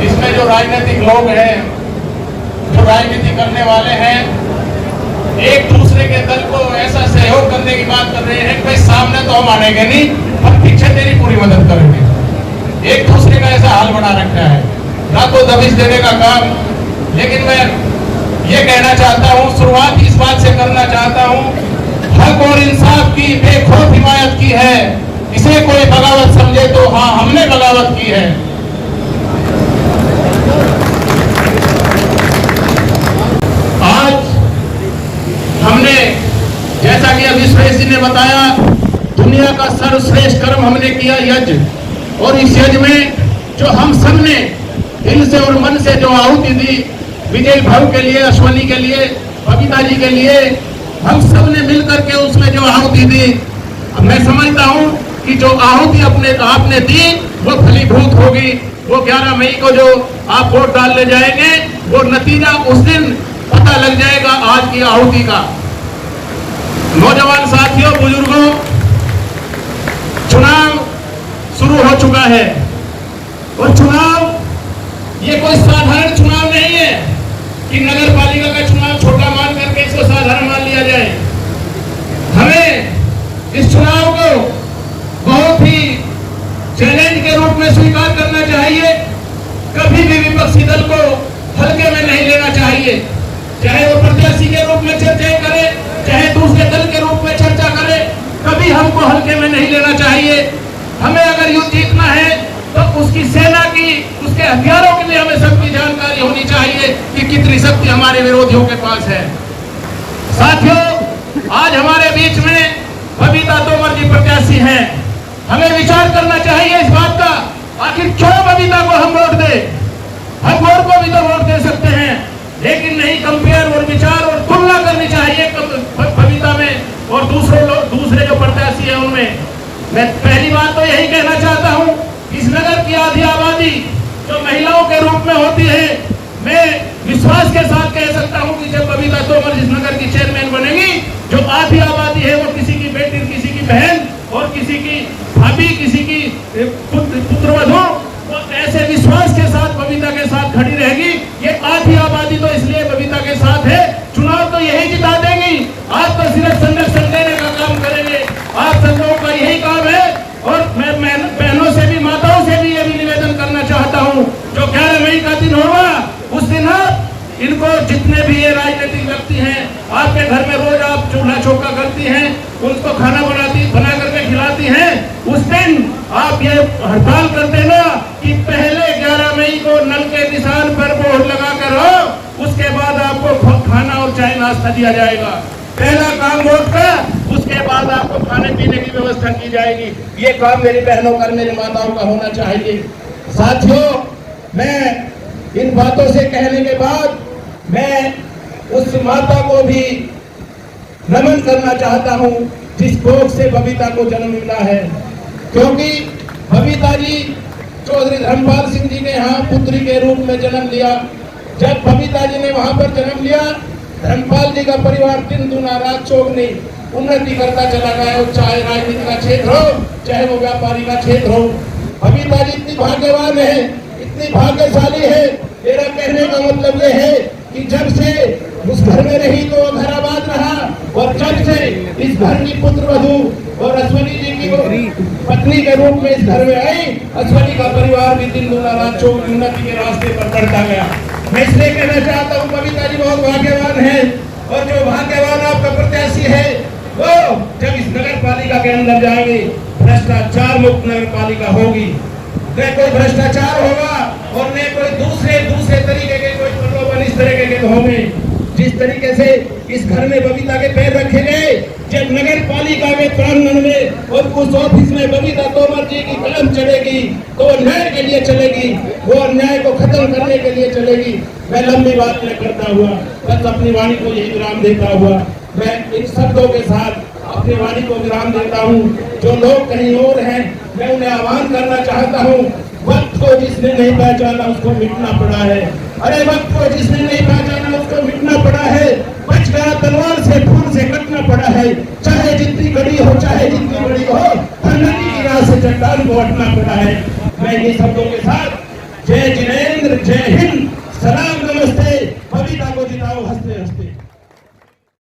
इसमें जो राजनीतिक लोग हैं, जो राजनीति करने वाले हैं, एक दूसरे के दल को ऐसा सहयोग करने की बात कर रहे हैं कि भाई सामने तो हम आनेंगे नहीं, हम पीछे तेरी पूरी मदद करेंगे। एक दूसरे का ऐसा हाल बना रखा है, ना तो दबिश देने का काम। लेकिन मैं ये कहना चाहता हूँ, शुरुआत इस बात से करना चाहता हूँ, हक और इंसाफ की बेखौफ हिमायत की है। इसे कोई बगावत समझे तो हाँ, हमने बगावत की है। आज हमने, जैसा कि अभी सुरेश जी ने बताया, दुनिया का सर्वश्रेष्ठ कर्म हमने किया, यज्ञ। और इस यज्ञ में जो हम सब ने दिल से और मन से जो आहुति दी, विजय भव के लिए, अश्वनी के लिए, बबीता जी के लिए, हम सब ने मिलकर के उसमें जो आहुति दी, मैं समझता हूं कि जो आहुति आपने दी वो फलीभूत होगी। वो 11 मई को जो आप वोट डालने जाएंगे, वो नतीजा उस दिन पता लग जाएगा आज की आहुति का। नौजवान साथियों, बुजुर्गों, चुनाव शुरू हो चुका है और चुनाव ये कोई साधारण चुनाव नहीं है कि नगर पालिका का चुनाव छोटा मान करके इसको साधारण मान लिया जाए। हमें इस चुनाव को बहुत ही चैलेंज के रूप में स्वीकार करना चाहिए। कभी भी विपक्षी दल को हल्के में नहीं लेना चाहिए, चाहे वो प्रत्याशी के रूप में चर्चा करे, चाहे दूसरे दल के रूप में चर्चा करे, कभी हमको हल्के में नहीं लेना चाहिए। हमें अगर युद्ध जीतना है तो उसकी सेना की, उसके हथियारों के लिए हमें सबकी जानकारी होनी चाहिए कि कितनी शक्ति हमारे विरोधियों के पास है। साथियों, आज हमारे बीच में बबीता तोमर जी प्रत्याशी हैं। हमें विचार करना चाहिए इस बात का, आखिर क्यों बबीता को हम वोट दें। हम और को भी तो वोट दे सकते हैं, लेकिन नहीं, कंपेयर और विचार और तुलना करनी चाहिए बबीता में और दूसरे जो प्रत्याशी है उनमें। मैं पहली बात तो यही कहना चाहता हूं, इस नगर की आधी आबादी जो महिलाओं के रूप में होती है, मैं विश्वास के साथ कह सकता हूं कि जब बबीता तोमर इस नगर की चेयरमैन बनेगी, जो आधी आबादी है वो किसी की बेटी, किसी की बहन और किसी की भाभी, किसी की पुत्रवधू, तो ऐसे विश्वास के साथ बबीता के साथ खड़ी रहेगी। ये आधी आबादी तो इसलिए बबीता के साथ है, चुनाव तो यही जिता देंगी। आज तो सिर्फ संरक्षण देने का काम करेंगे, आप सब लोगों का यही काम है। और मैं बहनों से भी, माताओं से भी ये भी निवेदन करना चाहता हूँ, जो 11 मई का दिन होगा उस दिन इनको, जितने भी ये राजनीतिक व्यक्ति हैं, आपके घर में रोज आप चूल्हा चौका करती हैं, उनको खाना बना करके खिलाती हैं, उस दिन आप ये हड़ताल कर देना कि पहले 11 मई को नल के निशान पर बोर्ड लगा कर हो, उसके बाद आपको खाना और चाय नाश्ता दिया जाएगा। पहला काम वोट का, उसके बाद आपको खाने पीने की व्यवस्था की जाएगी। ये काम मेरी बहनों का, मेरी माताओं का होना चाहिए। साथियों, मैं इन बातों से कहने के बाद मैं उस माता को भी नमन करना चाहता हूं जिस कोख से बबीता को जन्म मिला है, क्योंकि बबीता जी चौधरी धर्मपाल सिंह जी के यहाँ पुत्री के रूप में जन्म लिया। जब बबीता जी ने वहां पर जन्म लिया, धर्मपाल जी का परिवार दिन दुना रात चौगनी उन्नति करता चला गया, चाहे राजनीति का क्षेत्र हो, चाहे वो व्यापारी का क्षेत्र हो। बबीता जी इतनी भाग्यवान है, इतनी भाग्यशाली है। मेरा कहने का मतलब ये है कि जब से उस घर में रही तो वो घर आबाद रहा, और जब से इस घर की पुत्रवधू और अश्वनी जी की पत्नी के रूप में इस घर में आई, अश्वनी का परिवार भी दिन दुना रात चौगनी उन्नति के रास्ते पर बढ़ता गया। मैं इसलिए कहना चाहता हूँ, बबीता जी बहुत भाग्यवान है, और जो भाग्यवान आपका प्रत्याशी है वो जब इस नगर पालिका के अंदर जाएंगे, भ्रष्टाचार मुक्त नगर पालिका होगी। न कोई भ्रष्टाचार होगा और न कोई दूसरे तरीके के कोई प्रलोभन इस तरह के होंगे। जिस तरीके से इस घर में बबीता के पैर रखे गए, जब नगर पालिका के प्रांगण में और उस ऑफिस में बबीता तोमर जी की कलम चलेगी तो न्याय के लिए चलेगी, वो अन्याय को खत्म करने के लिए चलेगी। मैं लंबी बात न करता हुआ बस अपनी वाणी को यही विराम देता हुआ मैं इन शब्दों के साथ अपनी वाणी को विराम देता हूँ। जो लोग कहीं और हैं, मैं उन्हें आह्वान करना चाहता हूँ, वक्त को जिसने नहीं पहचाना उसको मिटना पड़ा है। अरे वक्त को जिसने नहीं पहचाना उसको मिटना पड़ा है। बच गया तलवार से, फूल से कटना पड़ा है। चाहे जितनी बड़ी हो, चाहे जितनी बड़ी हो, नदी की राह से चट्टान को हटना पड़ा है। मैं ये शब्दों के साथ जय जिनेंद्र, जय हिंद, सलाम